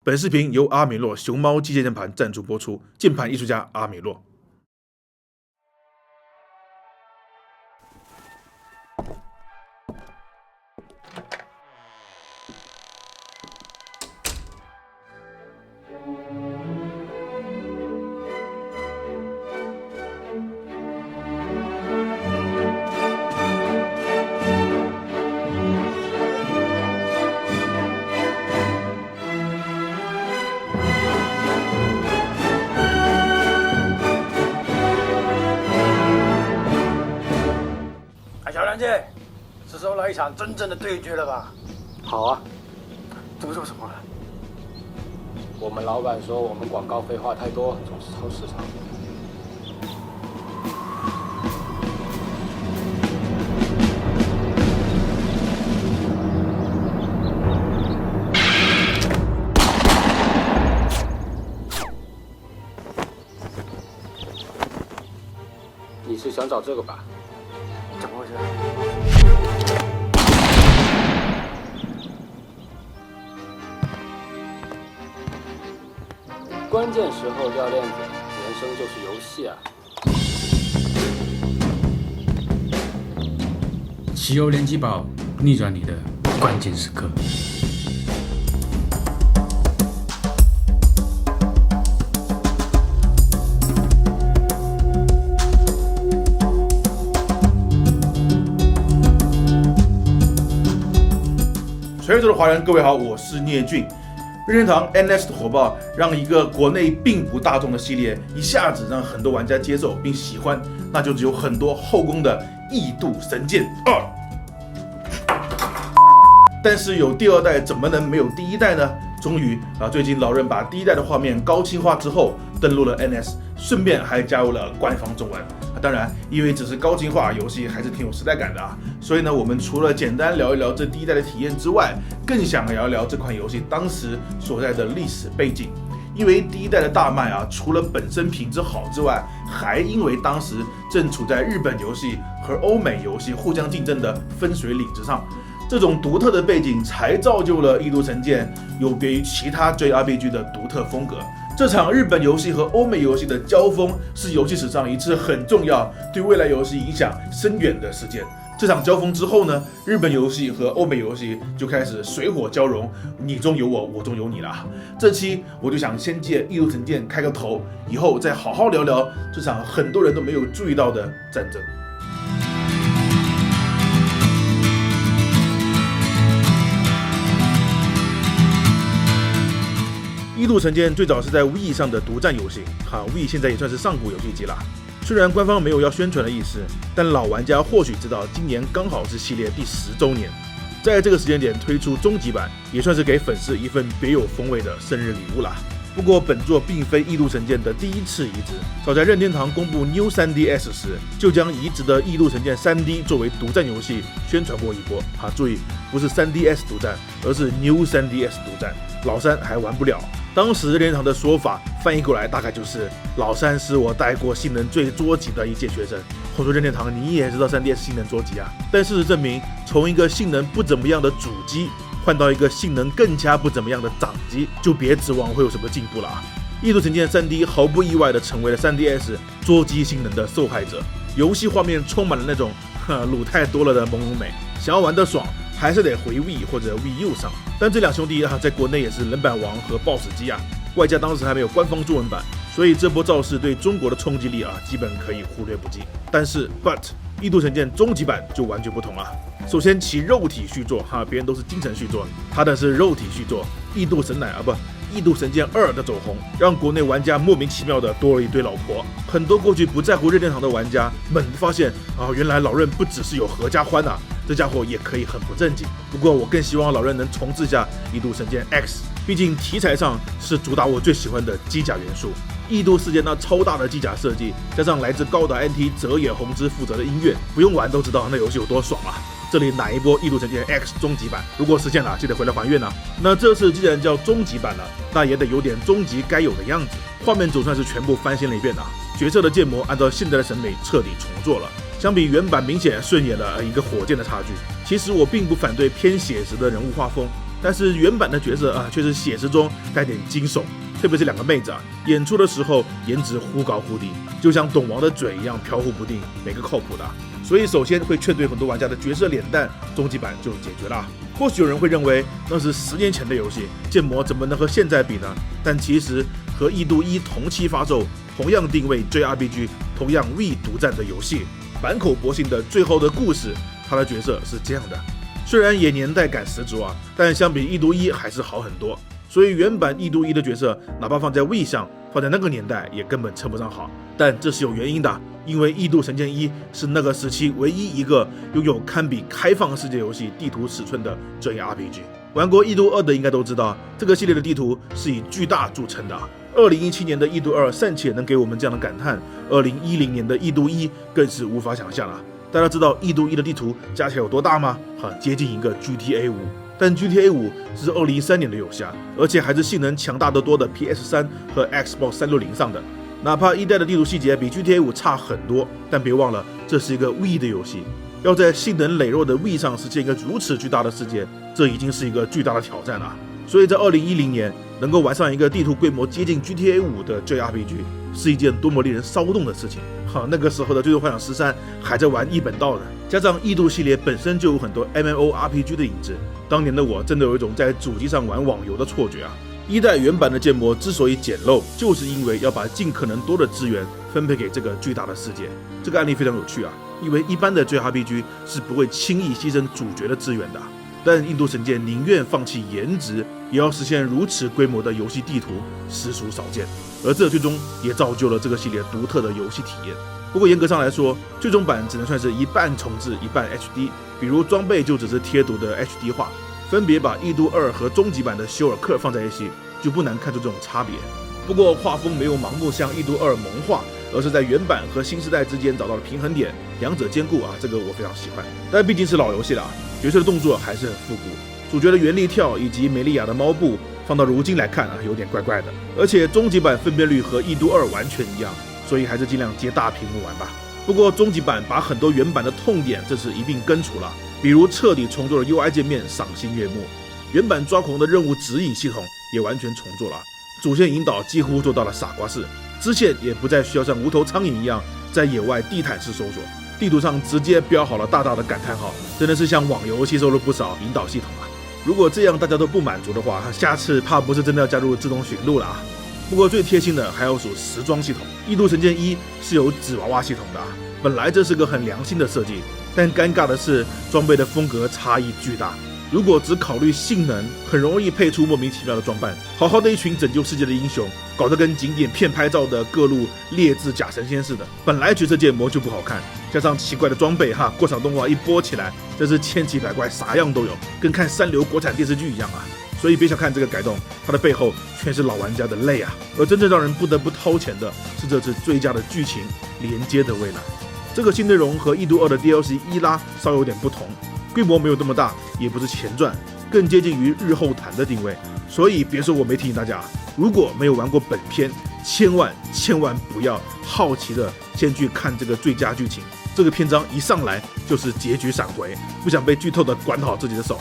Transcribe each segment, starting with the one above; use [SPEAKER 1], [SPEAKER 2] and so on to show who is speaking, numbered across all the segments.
[SPEAKER 1] 本视频由阿美洛熊猫机械键盘赞助播出，键盘艺术家阿美洛。
[SPEAKER 2] 小梁姐，是时候来一场真正的对决了吧？
[SPEAKER 3] 好啊，
[SPEAKER 2] 怎么说什么了？
[SPEAKER 3] 我们老板说我们广告费花太多，总是超市场。你是想找这个吧？
[SPEAKER 2] 怎么回事？
[SPEAKER 3] 关键时候掉链子，人生就是游戏啊！
[SPEAKER 4] 奇优联机宝，逆转你的关键时刻。
[SPEAKER 1] 全宇宙的华人，各位好，我是聂俊。任天堂 NS 的火爆，让一个国内并不大众的系列一下子让很多玩家接受并喜欢，那就只有很多后宫的《异度神剑2》。但是有第二代，怎么能没有第一代呢？终于最近老任把第一代的画面高清化之后，登录了 NS， 顺便还加入了官方中文。当然，因为只是高清化游戏，还是挺有时代感的啊。所以呢，我们除了简单聊一聊这第一代的体验之外，更想聊一聊这款游戏当时所在的历史背景。因为第一代的大卖啊，除了本身品质好之外，还因为当时正处在日本游戏和欧美游戏互相竞争的分水岭之上。这种独特的背景才造就了《异度神剑》有别于其他 JRPG 的独特风格。这场日本游戏和欧美游戏的交锋是游戏史上一次很重要、对未来游戏影响深远的事件。这场交锋之后呢，日本游戏和欧美游戏就开始水火交融，你中有我，我中有你了。这期我就想先借《异度神剑》开个头，以后再好好聊聊这场很多人都没有注意到的战争。《异度神剑》最早是在 Wii 上的独占游戏，Wii 现在也算是上古游戏机了。虽然官方没有要宣传的意思，但老玩家或许知道，今年刚好是系列第10周年，在这个时间点推出终极版，也算是给粉丝一份别有风味的生日礼物啦。不过本作并非《异度神剑》的第一次移植，早在任天堂公布 New 3DS 时，就将移植的《异度神剑 3D》作为独占游戏宣传过一波。注意，不是 3DS 独占，而是 New 3DS 独占，老三还玩不了。当时任天堂的说法翻译过来大概就是老三是我带过性能最捉急的一届学生。我说任天堂你也知道 3DS 性能捉急啊，但事实证明，从一个性能不怎么样的主机换到一个性能更加不怎么样的掌机，就别指望会有什么进步了啊！异度神剑 3D 毫不意外地成为了 3DS 捉机性能的受害者，游戏画面充满了那种卤太多了的朦胧美，想要玩得爽，还是得回 Wii 或者 Wii U 上。但这两兄弟在国内也是人版王和 BOSS 机啊，外加当时还没有官方中文版，所以这波造势对中国的冲击力基本可以忽略不计。但是 异度神剑终极版就完全不同了。首先其肉体续作别人都是精神续作，他的是肉体续作，异度神奶异度神剑2的走红，让国内玩家莫名其妙的多了一堆老婆。很多过去不在乎任天堂的玩家猛地发现原来老任不只是有合家欢这家伙也可以很不正经。不过我更希望老任能重置下异度神剑 X， 毕竟题材上是主打我最喜欢的机甲元素。异度世界那超大的机甲设计，加上来自高达 NT 泽野弘之负责的音乐，不用玩都知道那游戏有多爽啊！这里哪一波异度神剑 X 终极版，如果实现了，记得回来还愿啊！那这次既然叫终极版了，那也得有点终极该有的样子。画面总算是全部翻新了一遍角色的建模按照现在的审美彻底重做了，相比原版明显顺眼了一个火箭的差距。其实我并不反对偏写实的人物画风，但是原版的角色却是写实中带点惊悚，特别是两个妹子演出的时候颜值忽高忽低，就像董王的嘴一样飘忽不定，没个靠谱的。所以首先会劝退很多玩家的角色脸蛋，终极版就解决了。或许有人会认为那是10年前的游戏，建模怎么能和现在比呢？但其实和《异度1》同期发售，同样定位 JRPG， 同样 Wii 独占的游戏，坂口博信的最后的故事，他的角色是这样的。虽然也年代感十足但相比《异度1》还是好很多。所以原版《异度1》的角色，哪怕放在 Wii 上，放在那个年代也根本称不上好。但这是有原因的，因为《异度神剑1》是那个时期唯一一个拥有堪比开放世界游戏地图尺寸的专业 RPG。玩过《异度2》的应该都知道，这个系列的地图是以巨大著称的。2017年的《异度2》尚且能给我们这样的感叹，2010年的《异度1》更是无法想象了。大家知道《异度1》的地图加起来有多大吗？接近一个 GTA 5。但 GTA 5是2013年的游戏而且还是性能强大得多的 PS3 和 Xbox 360上的。哪怕一代的地图细节比 GTA 5差很多，但别忘了这是一个 Wii 的游戏，要在性能羸弱的 Wii 上实现一个如此巨大的世界，这已经是一个巨大的挑战了。所以在2010年能够玩上一个地图规模接近 GTA 5的 JRPG， 是一件多么令人骚动的事情。那个时候的《最终幻想13》还在玩一本道呢，加上异度系列本身就有很多 MMORPG 的影子，当年的我真的有一种在主机上玩网游的错觉一代原版的建模之所以简陋，就是因为要把尽可能多的资源分配给这个巨大的世界。这个案例非常有趣因为一般的 JRPG 是不会轻易牺牲主角的资源的，但印度神剑宁愿放弃颜值，也要实现如此规模的游戏地图，实属少见。而这最终也造就了这个系列独特的游戏体验。不过严格上来说，最终版只能算是一半重置一半 HD， 比如装备就只是贴图的 HD 化，分别把异度2和终极版的休尔克放在一起，就不难看出这种差别。不过画风没有盲目向异度2萌化，而是在原版和新时代之间找到了平衡点，两者兼顾这个我非常喜欢。但毕竟是老游戏了角色的动作还是很复古，主角的原力跳以及梅利亚的猫步放到如今来看有点怪怪的。而且终极版分辨率和异度2完全一样，所以还是尽量接大屏幕玩吧。不过终极版把很多原版的痛点这次一并根除了，比如彻底重做了 UI 界面，赏心悦目。原版抓狂的任务指引系统也完全重做了，主线引导几乎做到了傻瓜式，支线也不再需要像无头苍蝇一样在野外地毯式搜索，地图上直接标好了大大的感叹号，真的是像网游吸收了不少引导系统如果这样大家都不满足的话，下次怕不是真的要加入自动寻路了不过最贴心的还要数时装系统，异度神剑1是有纸娃娃系统的本来这是个很良心的设计，但尴尬的是装备的风格差异巨大。如果只考虑性能，很容易配出莫名其妙的装扮。好好的一群拯救世界的英雄，搞得跟景点片拍照的各路劣质假神仙似的。本来角色建模就不好看，加上奇怪的装备过场动画一播起来，真是千奇百怪，啥样都有，跟看三流国产电视剧一样所以别小看这个改动，它的背后全是老玩家的泪而真正让人不得不掏钱的是这次追加的剧情连接的未来。这个新内容和异度2的 DLC 伊拉稍有点不同，规模没有这么大，也不是前传，更接近于日后谈的定位。所以别说我没提醒大家，如果没有玩过本片，千万不要好奇的先去看这个最佳剧情。这个篇章一上来就是结局闪回，不想被剧透的管好自己的手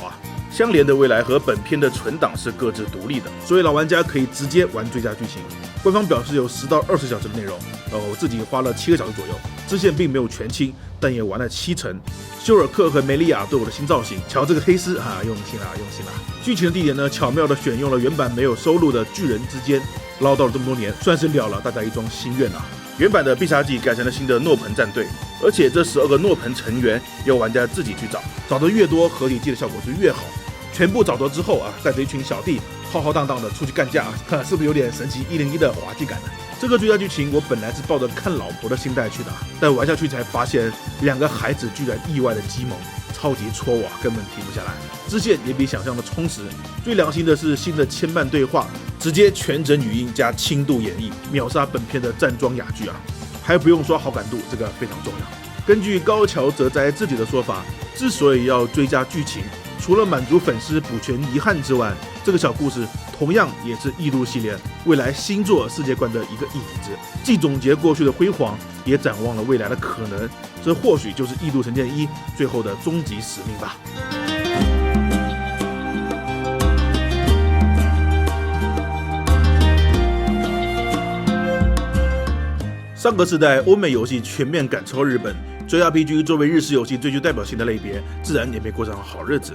[SPEAKER 1] 相连的未来和本片的存档是各自独立的，所以老玩家可以直接玩最佳剧情。官方表示有10到20小时的内容，我自己花了7个小时左右，支线并没有全清，但也玩了7成。休尔克和梅利亚对我的新造型，瞧这个黑丝用心了。剧情的地点呢，巧妙的选用了原版没有收录的巨人之间，唠叨了这么多年，算是了大家一桩心愿原版的必杀技改成了新的诺盆战队，而且这12个诺盆成员要玩家自己去找，找得越多，合体技的效果就越好。全部找到之后带着一群小弟浩浩荡荡的出去干架是不是有点神奇101的滑稽感呢？这个最佳剧情我本来是抱着看老婆的心态去的，但玩下去才发现2个孩子居然意外的激萌，超级戳我，根本停不下来。支线也比想象的充实，最良心的是新的牵绊对话，直接全程语音加轻度演绎，秒杀本片的站桩哑剧还不用刷好感度，这个非常重要。根据高桥哲哉自己的说法，之所以要追加剧情，除了满足粉丝补全遗憾之外，这个小故事同样也是异度系列未来新作世界观的一个影子，既总结过去的辉煌，也展望了未来的可能。这或许就是异度神剑1最后的终极使命吧。上个世代欧美游戏全面赶超日本，JRPG 作为日式游戏最具代表性的类别，自然也没过上好日子。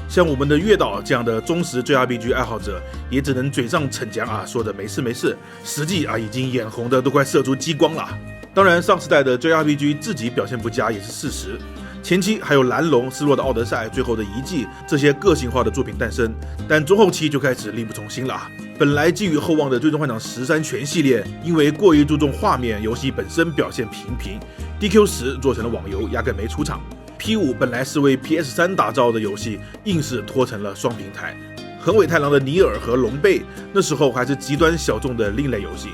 [SPEAKER 1] 像我们的月岛这样的忠实 JRPG 爱好者，也只能嘴上逞强说的没事没事，实际已经眼红的都快射出激光了。当然，上世代的 JRPG 自己表现不佳也是事实。前期还有蓝龙、失落的奥德赛、最后的遗迹这些个性化的作品诞生，但中后期就开始力不从心了。本来寄予厚望的最终幻想13全系列，因为过于注重画面，游戏本身表现平平。DQ10 做成了网游，压根没出场。P5 本来是为 PS3 打造的游戏，硬是拖成了双平台。横尾太郎的尼尔和龙背，那时候还是极端小众的另类游戏。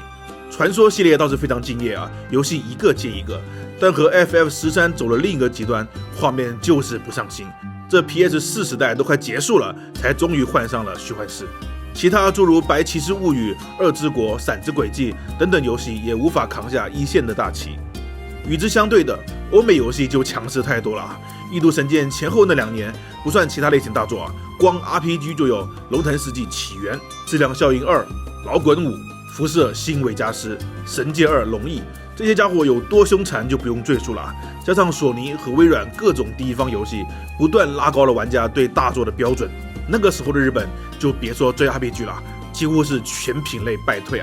[SPEAKER 1] 传说系列倒是非常敬业游戏一个接一个，但和 FF13 走了另一个极端，画面就是不上心。这 PS4 时代都快结束了，才终于换上了虚幻四。其他诸如白骑士物语、二之国、闪之轨迹等等游戏也无法扛下一线的大旗。与之相对的，欧美游戏就强势太多了。异度神剑前后那2年，不算其他类型大作光 RPG 就有龙腾世纪起源、质量效应2、老滚5、辐射新维加斯、神界2龙翼，这些家伙有多凶残就不用赘述了。加上索尼和微软各种第一方游戏，不断拉高了玩家对大作的标准。那个时候的日本就别说 JRPG 了，几乎是全品类败退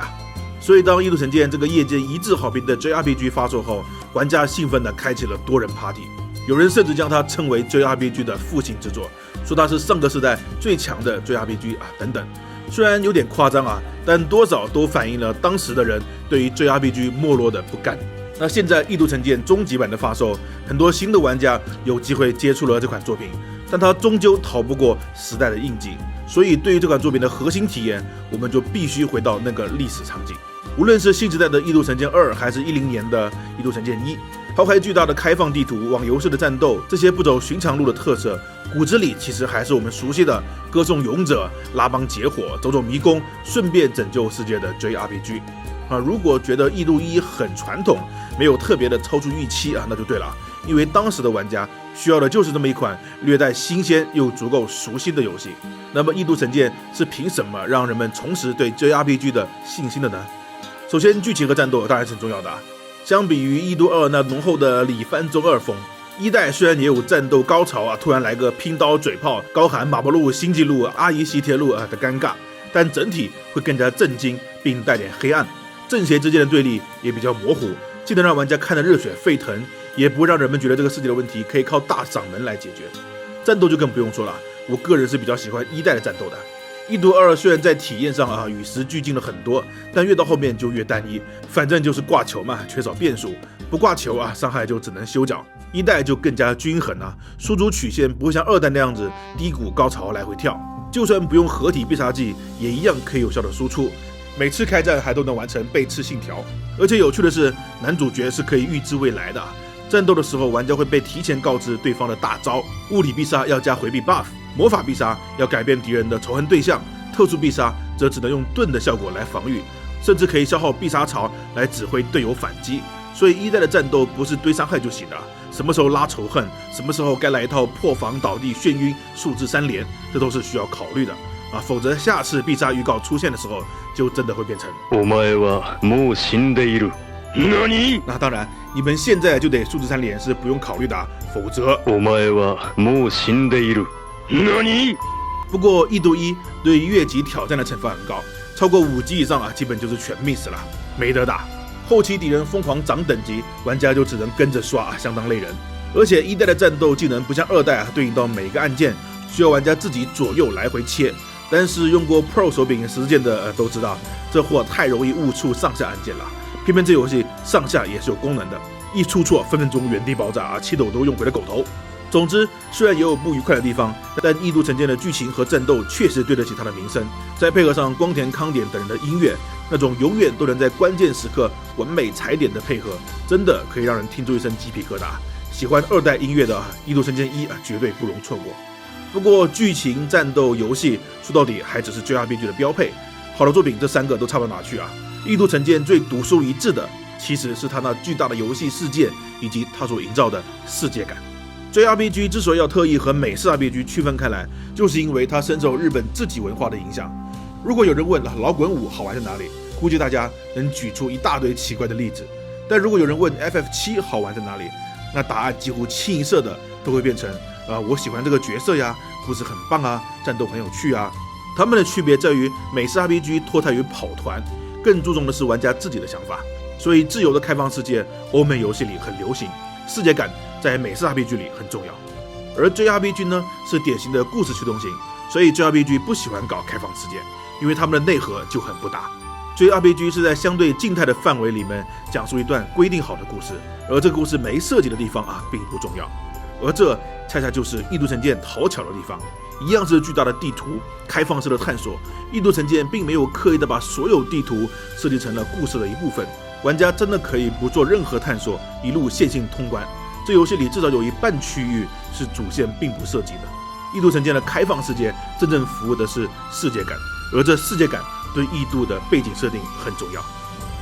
[SPEAKER 1] 所以当异度神剑这个业界一致好评的 JRPG 发售后，玩家兴奋地开启了多人 party， 有人甚至将它称为 JRPG 的父亲之作，说它是上个世代最强的 JRPG等等。虽然有点夸张但多少都反映了当时的人对于 JRPG 没落的不甘。那现在异度神剑终极版的发售，很多新的玩家有机会接触了这款作品，但它终究逃不过时代的印记。所以对于这款作品的核心体验，我们就必须回到那个历史场景。无论是新时代的异度神剑2，还是10年的异度神剑1，抛开巨大的开放地图、网游式的战斗这些不走寻常路的特色，骨子里其实还是我们熟悉的歌颂勇者、拉帮结伙、走走迷宫、顺便拯救世界的 JRPG。如果觉得异度1很传统，没有特别的超出预期那就对了，因为当时的玩家需要的就是这么一款略带新鲜又足够熟悉的游戏。那么异度神剑是凭什么让人们重拾对 JRPG 的信心的呢？首先，剧情和战斗当然是很重要的相比于异度2那浓厚的里番中二风，一代虽然也有战斗高潮突然来个拼刀嘴炮，高喊马伯路星际路、阿姨西铁路的尴尬，但整体会更加震惊，并带点黑暗。正邪之间的对立也比较模糊，既能让玩家看得热血沸腾，也不会让人们觉得这个世界的问题可以靠大嗓门来解决。战斗就更不用说了，我个人是比较喜欢一代的战斗的。异度2虽然在体验上与时俱进了很多，但越到后面就越单一，反正就是挂球嘛，缺少变数，不挂球伤害就只能修脚。一代就更加均衡输出曲线不会像2代那样子低谷高潮来回跳，就算不用合体必杀技，也一样可以有效的输出。每次开战还都能完成背刺信条，而且有趣的是，男主角是可以预知未来的。战斗的时候，玩家会被提前告知对方的大招，物理必杀要加回避 buff， 魔法必杀要改变敌人的仇恨对象，特殊必杀则只能用盾的效果来防御，甚至可以消耗必杀槽来指挥队友反击。所以一代的战斗不是堆伤害就行了，什么时候拉仇恨，什么时候该来一套破防倒地眩晕数字3连，这都是需要考虑的否则下次必杀预告出现的时候，就真的会变成
[SPEAKER 5] お前はもう死んでいる。何？
[SPEAKER 1] 那当然，你们现在就得数字3连是不用考虑的否则
[SPEAKER 5] お前はもう死んでいる。何？
[SPEAKER 1] 不过异度1对越级挑战的惩罚很高，超过5级以上基本就是全 miss 了，没得打。后期敌人疯狂涨等级，玩家就只能跟着刷相当累人。而且一代的战斗技能不像2代对应到每个按键，需要玩家自己左右来回切。但是用过 Pro 手柄实践的都知道，这货太容易误触上下按键了。偏偏这游戏上下也是有功能的，一出错分分钟原地爆炸气斗都用回了狗头。总之，虽然也有不愉快的地方，但异度神剑的剧情和战斗确实对得起它的名声。再配合上光田康典等人的音乐，那种永远都能在关键时刻完美踩点的配合，真的可以让人听出一身鸡皮疙瘩。喜欢2代音乐的异度神剑1绝对不容错过。不过剧情、战斗、游戏说到底还只是 JRPG 的标配，好的作品这3个都差不到哪去异度神剑最独树一帜的，其实是它那巨大的游戏世界以及它所营造的世界感。JRPG 之所以要特意和美式 RPG 区分开来，就是因为它深受日本自己文化的影响。如果有人问老滚5好玩在哪里，估计大家能举出一大堆奇怪的例子。但如果有人问 FF7 好玩在哪里，那答案几乎清一色的都会变成我喜欢这个角色呀，故事很棒啊，战斗很有趣啊。他们的区别在于美式 RPG 脱胎于跑团，更注重的是玩家自己的想法。所以自由的开放世界，欧美游戏里很流行，世界感在美式 RPG 里很重要。而 JRPG 呢，是典型的故事驱动型，所以 JRPG 不喜欢搞开放世界，因为他们的内核就很不搭。JRPG 是在相对静态的范围里面讲述一段规定好的故事，而这个故事没涉及的地方并不重要。而这恰恰就是《异度神剑》讨巧的地方，一样是巨大的地图，开放式的探索。《异度神剑》并没有刻意的把所有地图设计成了故事的一部分，玩家真的可以不做任何探索，一路线性通关。这游戏里至少有一半区域是主线并不涉及的。《异度神剑》的开放世界真正服务的是世界感，而这世界感对异度的背景设定很重要。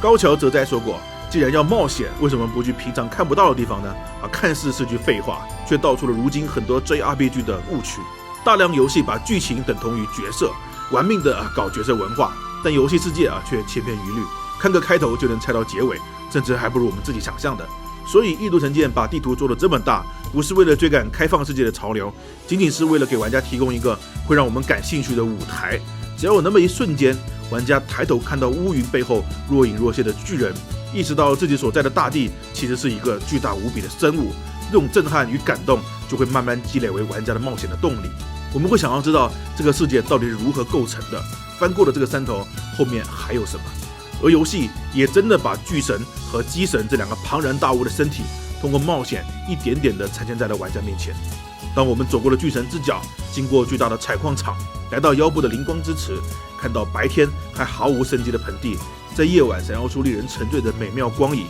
[SPEAKER 1] 高桥哲哉说过，既然要冒险，为什么不去平常看不到的地方呢？看似是句废话，却道出了如今很多 JRPG 的误区。大量游戏把剧情等同于角色，玩命的搞角色文化，但游戏世界却千篇一律，看个开头就能猜到结尾，甚至还不如我们自己想象的。所以《异度神剑》把地图做得这么大，不是为了追赶开放世界的潮流，仅仅是为了给玩家提供一个会让我们感兴趣的舞台。只要有那么一瞬间，玩家抬头看到乌云背后若隐若现的巨人，意识到自己所在的大地其实是一个巨大无比的生物，这种震撼与感动就会慢慢积累为玩家的冒险的动力。我们会想要知道这个世界到底是如何构成的，翻过了这个山头后面还有什么。而游戏也真的把巨神和机神这两个庞然大物的身体，通过冒险一点点地呈现在了玩家面前。当我们走过了巨神之角，经过巨大的采矿场，来到腰部的灵光之池，看到白天还毫无生机的盆地，在夜晚闪耀出令人沉醉的美妙光影，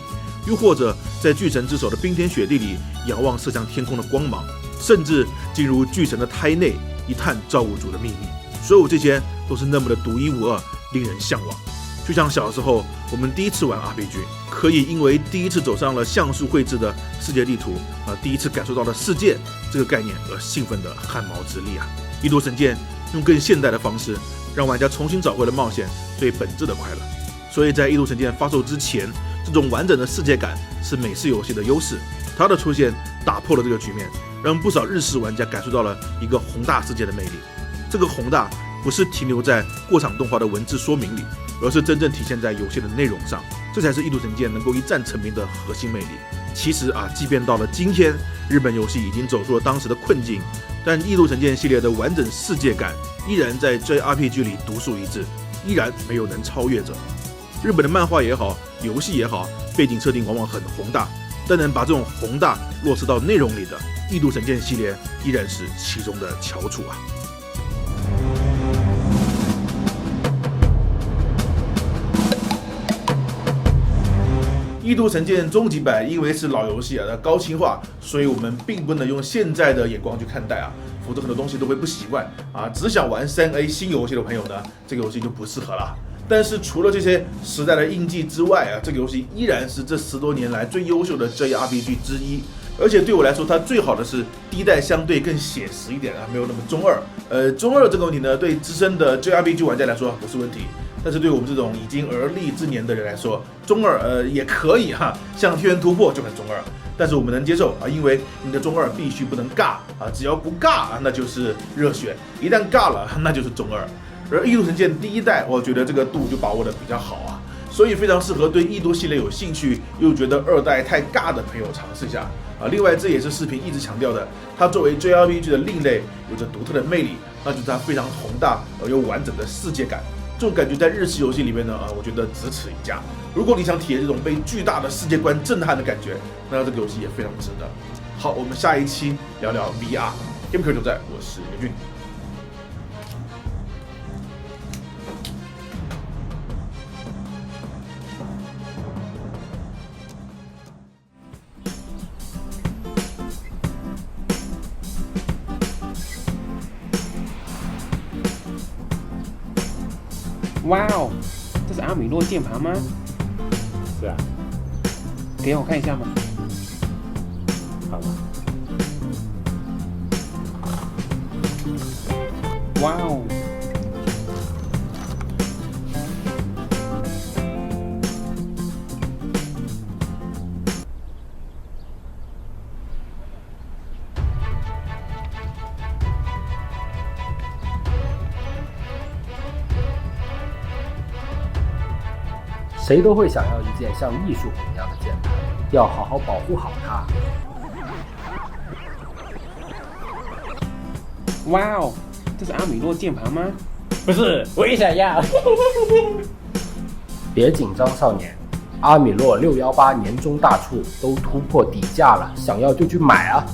[SPEAKER 1] 又或者在巨神之手的冰天雪地里仰望射向天空的光芒，甚至进入巨神的胎内一探造物主的秘密，所有这些都是那么的独一无二，令人向往。就像小时候我们第一次玩 RPG， 可以因为第一次走上了像素绘制的世界地图第一次感受到了世界这个概念而兴奋的汗毛直立异度神剑用更现代的方式，让玩家重新找回了冒险最本质的快乐。所以在异度神剑发售之前，这种完整的世界感是美式游戏的优势，它的出现打破了这个局面，让不少日式玩家感受到了一个宏大世界的魅力。这个宏大不是停留在过场动画的文字说明里，而是真正体现在游戏的内容上，这才是异度神剑能够一战成名的核心魅力。其实即便到了今天，日本游戏已经走出了当时的困境，但异度神剑系列的完整世界感依然在 JRPG 里独树一帜，依然没有能超越者。日本的漫画也好，游戏也好，背景设定往往很宏大，但能把这种宏大落实到内容里的异度神剑系列依然是其中的翘楚异度神剑终极版因为是老游戏的高清化，所以我们并不能用现在的眼光去看待否则很多东西都会不习惯只想玩 3A 新游戏的朋友呢，这个游戏就不适合了。但是除了这些时代的印记之外这个游戏依然是这10多年来最优秀的 JRPG 之一。而且对我来说，它最好的是第一代相对更写实一点没有那么中二。中二这个问题呢，对资深的 JRPG 玩家来说不是问题，但是对我们这种已经而立之年的人来说，中二也可以像天元突破就很中二，但是我们能接受因为你的中二必须不能尬只要不尬那就是热血，一旦尬了那就是中二。而异度神剑第一代，我觉得这个度就把握的比较好所以非常适合对异度系列有兴趣又觉得二代太尬的朋友尝试一下另外这也是视频一直强调的，它作为 JRPG 的另类，有着独特的魅力，那就是它非常宏大而又完整的世界感。这种感觉在日式游戏里面呢我觉得只此一家。如果你想体验这种被巨大的世界观震撼的感觉，那这个游戏也非常值得。好，我们下一期聊聊 VR。 GameCube 就在，我是袁俊。
[SPEAKER 6] 哇哦，这是阿米诺键盘吗？
[SPEAKER 3] 是啊，
[SPEAKER 6] 给我看一下吗？
[SPEAKER 3] 好吧。
[SPEAKER 6] 哇哦！
[SPEAKER 3] 谁都会想要一件像艺术品一样的键盘，要好好保护好它。
[SPEAKER 6] 哇哦，这是阿米诺键盘吗？
[SPEAKER 2] 不是，我也想要。
[SPEAKER 3] 别紧张，少年，阿米诺618年终大促都突破底价了，想要就去买啊！